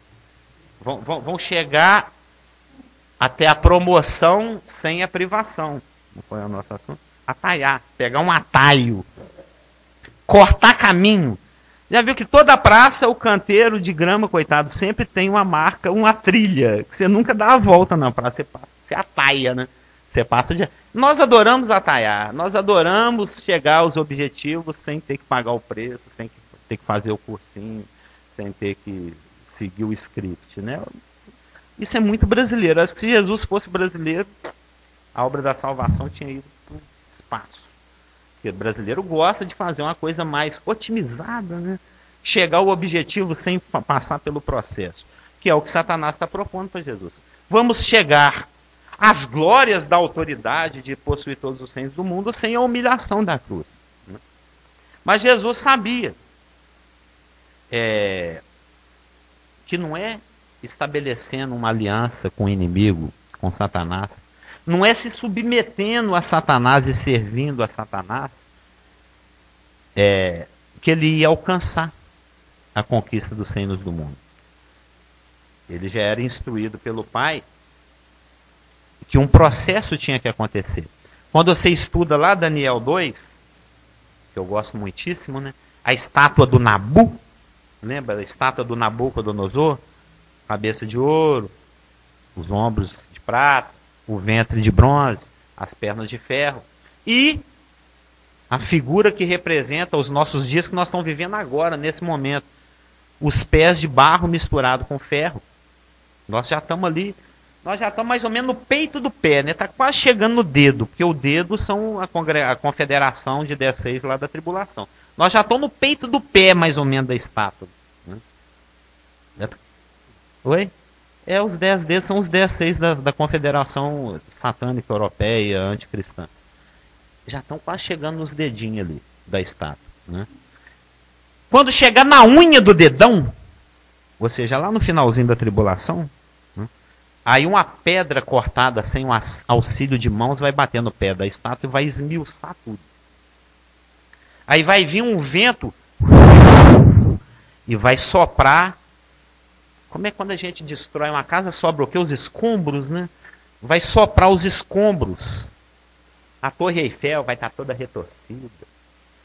Vão chegar até a promoção sem a privação. Não foi o nosso assunto? Ataiar, pegar um atalho, cortar caminho. Já viu que toda praça, o canteiro de grama, coitado, sempre tem uma marca, uma trilha, que você nunca dá a volta na praça, você ataia, né? Você passa de... Nós adoramos ataiar, nós adoramos chegar aos objetivos sem ter que pagar o preço, sem ter que fazer o cursinho, sem ter que seguir o script, né? Isso é muito brasileiro. Acho que se Jesus fosse brasileiro, a obra da salvação tinha ido para o espaço. Porque o brasileiro gosta de fazer uma coisa mais otimizada, né? Chegar ao objetivo sem passar pelo processo, que é o que Satanás está propondo para Jesus. Vamos chegar às glórias da autoridade de possuir todos os reinos do mundo sem a humilhação da cruz. Né? Mas Jesus sabia que não é estabelecendo uma aliança com o inimigo, com Satanás, não é se submetendo a Satanás e servindo a Satanás, que ele ia alcançar a conquista dos reinos do mundo. Ele já era instruído pelo Pai que um processo tinha que acontecer. Quando você estuda lá Daniel 2, que eu gosto muitíssimo, né? A estátua do Nabu, lembra? A estátua do Nabucodonosor, cabeça de ouro, os ombros de prata, o ventre de bronze, as pernas de ferro. E a figura que representa os nossos dias que nós estamos vivendo agora, nesse momento. Os pés de barro misturado com ferro. Nós já estamos ali, nós já estamos mais ou menos no peito do pé, né? Está quase chegando no dedo, porque o dedo são a confederação de 10 lá da tribulação. Nós já estamos no peito do pé, mais ou menos, da estátua. Né? Oi? Os 10 dedos são os 10 da confederação satânica europeia, anticristã. Já estão quase chegando nos dedinhos ali da estátua. Né? Quando chegar na unha do dedão, ou seja, lá no finalzinho da tribulação, né? Aí uma pedra cortada sem um auxílio de mãos vai bater no pé da estátua e vai esmiuçar tudo. Aí vai vir um vento e vai soprar. Como é quando a gente destrói uma casa, sobra o quê? Os escombros, né? Vai soprar os escombros. A Torre Eiffel vai estar toda retorcida.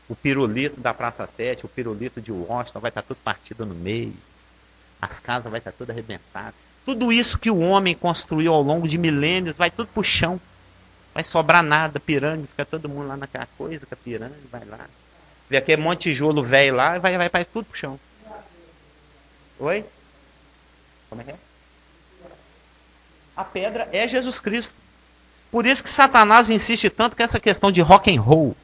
O pirulito da Praça 7, o pirulito de Washington vai estar tudo partido no meio. As casas vai estar tudo arrebentadas. Tudo isso que o homem construiu ao longo de milênios vai tudo pro chão. Vai sobrar nada, pirâmide, fica todo mundo lá naquela coisa, com a pirâmide, vai lá. Vê aquele monte de tijolo velho lá, vai tudo pro chão. Oi? Como é que é? A pedra é Jesus Cristo. Por isso que Satanás insiste tanto com essa questão de rock and roll.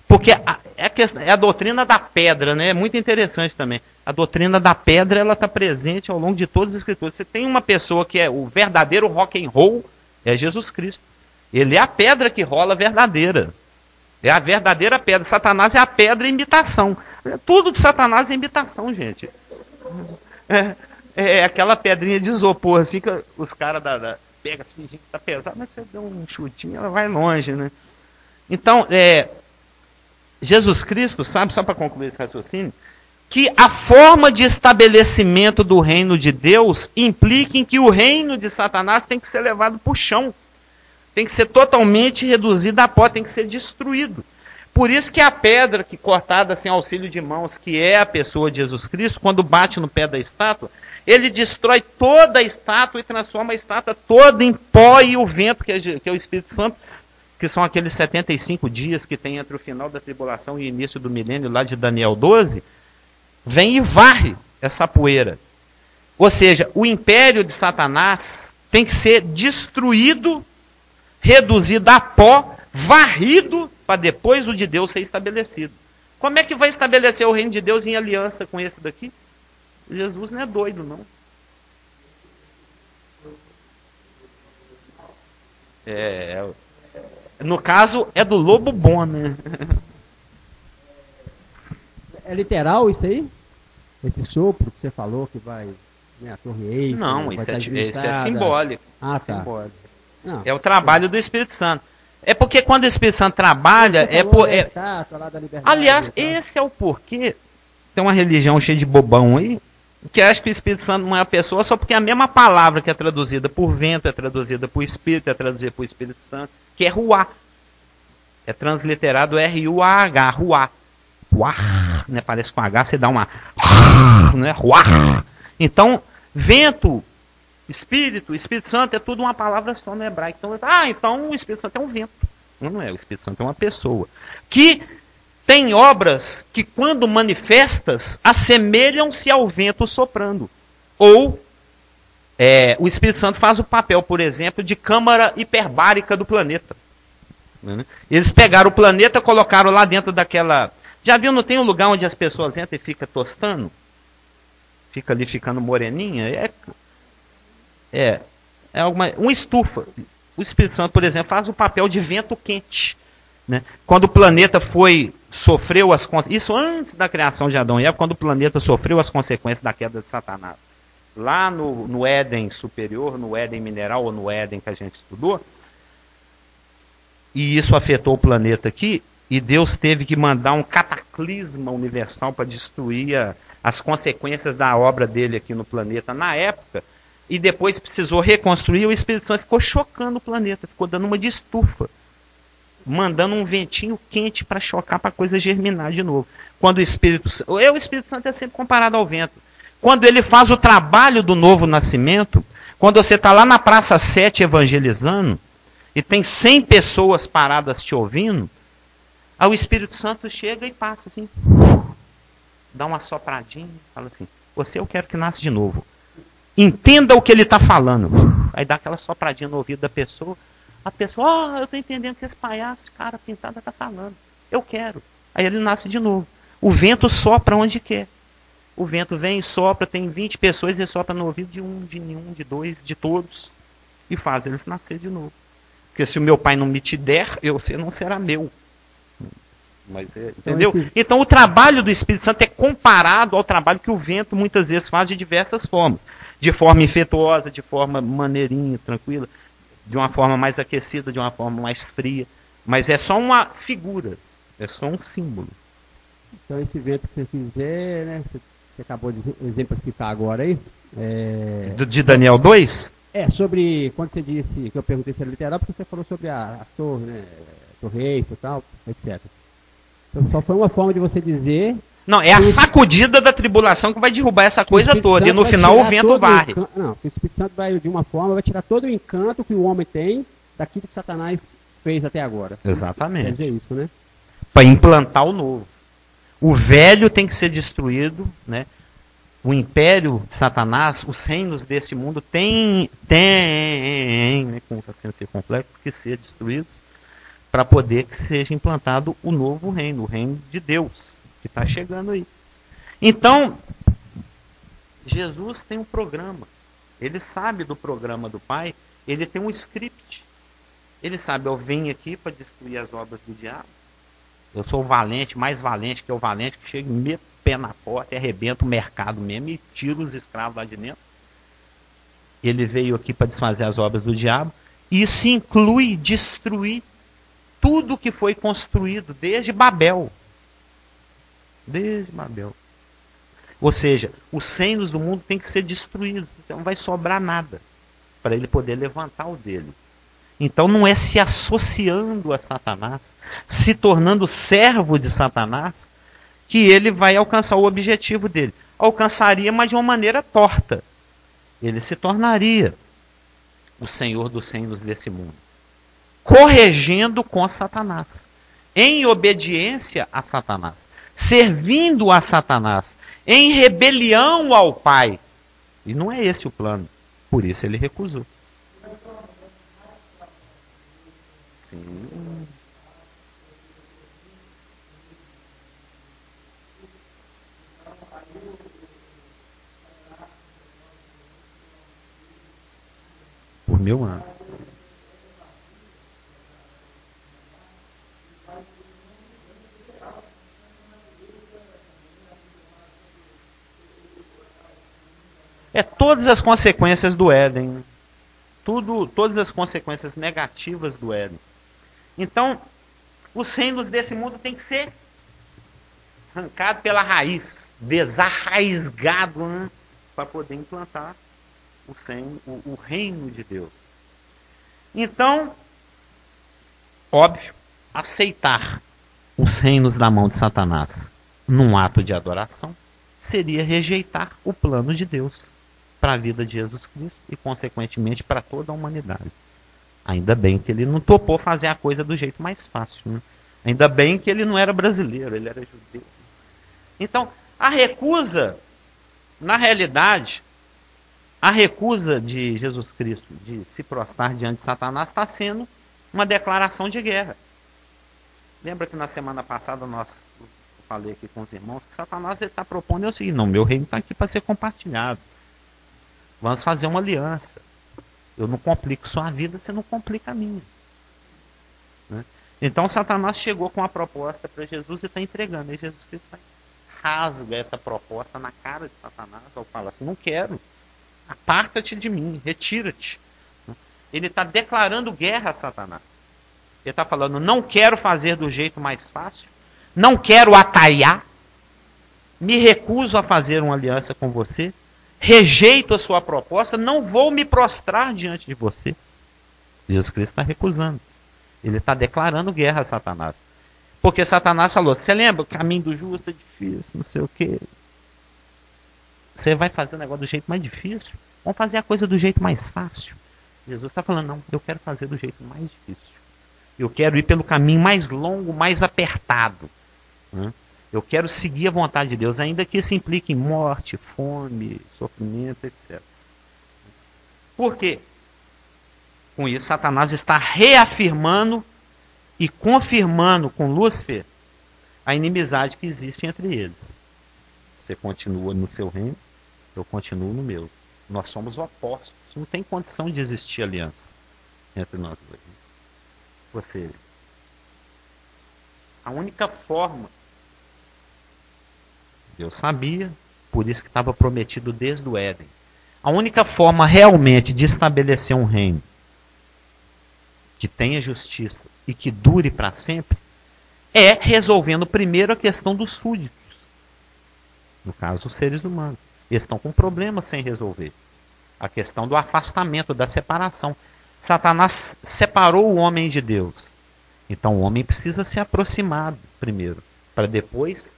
Porque é a doutrina da pedra, né? É muito interessante também. A doutrina da pedra, ela está presente ao longo de todas as escrituras. Você tem uma pessoa que é o verdadeiro rock and roll, é Jesus Cristo. Ele é a pedra que rola verdadeira. É a verdadeira pedra. Satanás é a pedra imitação. Tudo de Satanás é imitação, gente. É aquela pedrinha de isopor, assim, que os caras pegam assim, fingindo que está pesado, mas você dá um chutinho, ela vai longe, né? Então, Jesus Cristo, sabe, só para concluir esse raciocínio, que a forma de estabelecimento do reino de Deus implica em que o reino de Satanás tem que ser levado para o chão. Tem que ser totalmente reduzido a pó, tem que ser destruído. Por isso que a pedra que cortada sem auxílio de mãos, que é a pessoa de Jesus Cristo, quando bate no pé da estátua, ele destrói toda a estátua e transforma a estátua toda em pó, e o vento, que é o Espírito Santo, que são aqueles 75 dias que tem entre o final da tribulação e o início do milênio, lá de Daniel 12, vem e varre essa poeira. Ou seja, o império de Satanás tem que ser destruído, reduzido a pó, varrido, para depois o de Deus ser estabelecido. Como é que vai estabelecer o reino de Deus em aliança com esse daqui? Jesus não é doido, não. No caso, é do lobo bom, né? É literal isso aí? Esse sopro que você falou que vai, né, a Torre Eiffel? Não, isso é simbólico. Ah, tá. Simbólico. Não, é o trabalho do Espírito Santo. É porque quando o Espírito Santo trabalha... estátua lá da liberdade, aliás, esse é o porquê. Tem uma religião cheia de bobão aí, que acha que o Espírito Santo não é a pessoa só porque a mesma palavra que é traduzida por vento, é traduzida por Espírito, é traduzida por Espírito Santo, que é ruá. É transliterado R-U-A-H, ruá. Ruá, né? Parece com H, você dá uma... né? Ruá. Então, vento, Espírito Santo é tudo uma palavra só no hebraico. Então o Espírito Santo é um vento. Não é, o Espírito Santo é uma pessoa. Que tem obras que, quando manifestas, assemelham-se ao vento soprando. Ou o Espírito Santo faz o papel, por exemplo, de câmara hiperbárica do planeta. Eles pegaram o planeta, colocaram lá dentro daquela... Já viu, não tem um lugar onde as pessoas entram e ficam tostando? Fica ali ficando moreninha? Uma estufa. O Espírito Santo, por exemplo, faz o papel de vento quente. Né? Quando o planeta sofreu as consequências, isso antes da criação de Adão e Eva, quando o planeta sofreu as consequências da queda de Satanás, lá no Éden superior, no Éden mineral ou no Éden que a gente estudou, e isso afetou o planeta aqui, e Deus teve que mandar um cataclisma universal para destruir as consequências da obra dele aqui no planeta na época, e depois precisou reconstruir. O Espírito Santo ficou chocando o planeta, ficou dando uma de estufa, mandando um ventinho quente para chocar, para a coisa germinar de novo. Quando o Espírito Santo é sempre comparado ao vento. Quando ele faz o trabalho do novo nascimento, quando você está lá na Praça 7 evangelizando, e tem 100 pessoas paradas te ouvindo, aí o Espírito Santo chega e passa assim, dá uma sopradinha, fala assim, você eu quero que nasça de novo. Entenda o que ele está falando. Aí dá aquela sopradinha no ouvido da pessoa, a pessoa, eu estou entendendo que esse palhaço, cara pintado está falando, eu quero. Aí ele nasce de novo. O vento sopra onde quer. O vento vem e sopra, tem 20 pessoas e sopra no ouvido de um, de nenhum, de dois, de todos, e faz eles nascer de novo. Porque se o meu pai não me te der, você não será meu. Mas entendeu? Então o trabalho do Espírito Santo é comparado ao trabalho que o vento muitas vezes faz de diversas formas. De forma infetuosa, de forma maneirinha, tranquila, de uma forma mais aquecida, de uma forma mais fria. Mas é só uma figura, é só um símbolo. Então esse vento que você fizer, né, você acabou de exemplificar agora aí. De Daniel 2? Sobre, quando você disse, que eu perguntei se era literal, porque você falou sobre as torres, né, Torre Eiffel e tal, etc. Então só foi uma forma de você dizer... Não, é a sacudida da tribulação que vai derrubar essa coisa toda, e no final o vento varre. Não, o Espírito Santo vai, de uma forma, vai tirar todo o encanto que o homem tem daquilo que Satanás fez até agora. Exatamente. Quer dizer isso, né? Para implantar o novo. O velho tem que ser destruído, né? O império de Satanás, os reinos desse mundo têm né, com o circunflexo, que ser destruídos para poder que seja implantado o novo reino, o reino de Deus, que está chegando aí. Então, Jesus tem um programa. Ele sabe do programa do Pai, ele tem um script. Ele sabe, eu venho aqui para destruir as obras do diabo. Eu sou o valente, mais valente que o valente, que chega e meto o pé na porta e arrebenta o mercado mesmo e tira os escravos lá de dentro. Ele veio aqui para desfazer as obras do diabo. Isso inclui destruir tudo que foi construído desde Babel. Desde Babel. Ou seja, os reinos do mundo têm que ser destruídos. Então não vai sobrar nada para ele poder levantar o dele. Então não é se associando a Satanás, se tornando servo de Satanás, que ele vai alcançar o objetivo dele. Alcançaria, mas de uma maneira torta. Ele se tornaria o senhor dos reinos desse mundo. corregendo com Satanás, em obediência a Satanás, servindo a Satanás, em rebelião ao Pai. E não é esse o plano. Por isso ele recusou. Sim. Por 1000 anos. É todas as consequências do Éden. Todas as consequências negativas do Éden. Então, os reinos desse mundo têm que ser arrancados pela raiz, desarraigado, né, para poder implantar o reino de Deus. Então, óbvio, aceitar os reinos da mão de Satanás num ato de adoração seria rejeitar o plano de Deus para a vida de Jesus Cristo e, consequentemente, para toda a humanidade. Ainda bem que ele não topou fazer a coisa do jeito mais fácil, né? Ainda bem que ele não era brasileiro, ele era judeu. Então, a recusa, na realidade, a recusa de Jesus Cristo de se prostrar diante de Satanás está sendo uma declaração de guerra. Lembra que na semana passada eu falei aqui com os irmãos que Satanás está propondo o seguinte: não, meu reino está aqui para ser compartilhado. Vamos fazer uma aliança. Eu não complico sua vida, você não complica a minha. Né? Então Satanás chegou com a proposta para Jesus e está entregando. E Jesus Cristo rasga essa proposta na cara de Satanás ao falar assim: não quero, aparta-te de mim, retira-te. Ele está declarando guerra a Satanás. Ele está falando: não quero fazer do jeito mais fácil, não quero atalhar, me recuso a fazer uma aliança com você, rejeito a sua proposta, não vou me prostrar diante de você. Jesus Cristo está recusando. Ele está declarando guerra a Satanás. Porque Satanás falou: você lembra, o caminho do justo é difícil, não sei o quê. Você vai fazer o negócio do jeito mais difícil? Vamos fazer a coisa do jeito mais fácil. Jesus está falando: não, eu quero fazer do jeito mais difícil. Eu quero ir pelo caminho mais longo, mais apertado. Eu quero seguir a vontade de Deus, ainda que isso implique em morte, fome, sofrimento, etc. Por quê? Com isso, Satanás está reafirmando e confirmando com Lúcifer a inimizade que existe entre eles. Você continua no seu reino, eu continuo no meu. Nós somos opostos. Não tem condição de existir aliança entre nós dois. Ou seja, a única forma, Deus sabia, por isso que estava prometido desde o Éden, a única forma realmente de estabelecer um reino que tenha justiça e que dure para sempre é resolvendo primeiro a questão dos súditos. No caso, os seres humanos. Eles estão com problemas sem resolver. A questão do afastamento, da separação. Satanás separou o homem de Deus. Então o homem precisa se aproximar primeiro, para depois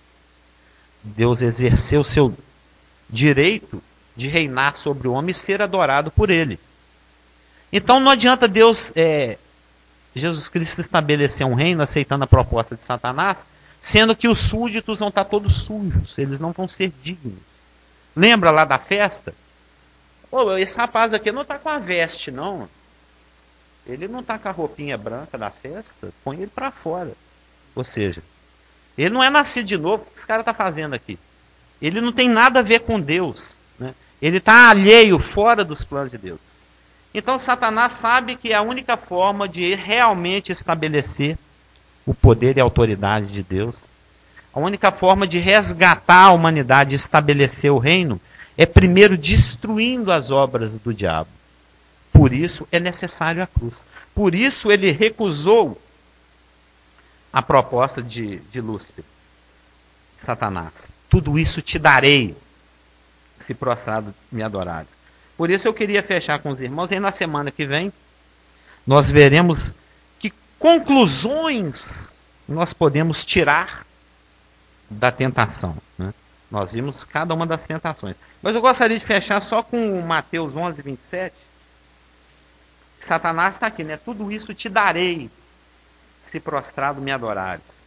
Deus exercer o seu direito de reinar sobre o homem e ser adorado por ele. Então não adianta Jesus Cristo estabelecer um reino aceitando a proposta de Satanás, sendo que os súditos vão estar todos sujos, eles não vão ser dignos. Lembra lá da festa? Esse rapaz aqui não está com a veste, não. Ele não está com a roupinha branca da festa, põe ele para fora. Ou seja, ele não é nascido de novo. O que esse cara está fazendo aqui? Ele não tem nada a ver com Deus. Né? Ele está alheio, fora dos planos de Deus. Então Satanás sabe que a única forma de realmente estabelecer o poder e a autoridade de Deus, a única forma de resgatar a humanidade e estabelecer o reino, é primeiro destruindo as obras do diabo. Por isso é necessário a cruz. Por isso ele recusou a proposta de Lúcifer, Satanás. Tudo isso te darei, se prostrado me adorares. Por isso eu queria fechar com os irmãos, e na semana que vem nós veremos que conclusões nós podemos tirar da tentação. Né? Nós vimos cada uma das tentações. Mas eu gostaria de fechar só com Mateus 11, 27. Satanás está aqui, né? Tudo isso te darei, se prostrado me adorares.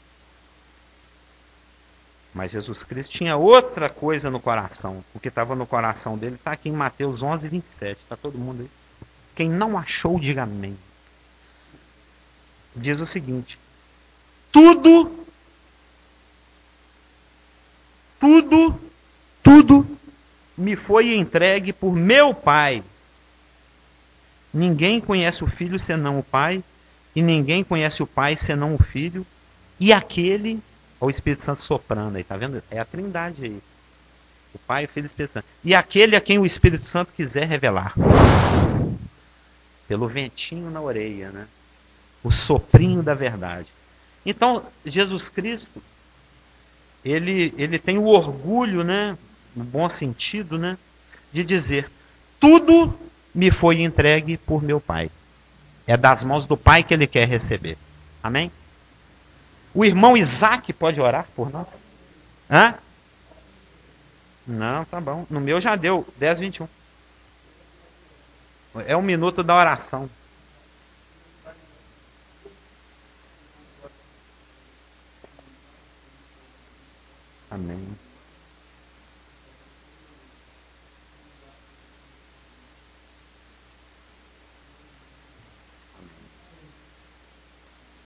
Mas Jesus Cristo tinha outra coisa no coração. O que estava no coração dele está aqui em Mateus 11, 27. Está todo mundo aí? Quem não achou, diga amém. Diz o seguinte: tudo me foi entregue por meu Pai. Ninguém conhece o Filho senão o Pai, e ninguém conhece o Pai senão o Filho, e aquele, o Espírito Santo soprando aí, tá vendo? É a Trindade aí. O Pai, o Filho e o Espírito Santo. E aquele a quem o Espírito Santo quiser revelar. Pelo ventinho na orelha, né? O soprinho da verdade. Então, Jesus Cristo, ele tem o orgulho, né? No bom sentido, né? De dizer, tudo me foi entregue por meu Pai. É das mãos do Pai que ele quer receber. Amém? O irmão Isaac pode orar por nós? Hã? Não, tá bom. No meu já deu, 10:21. É um minuto da oração. Amém.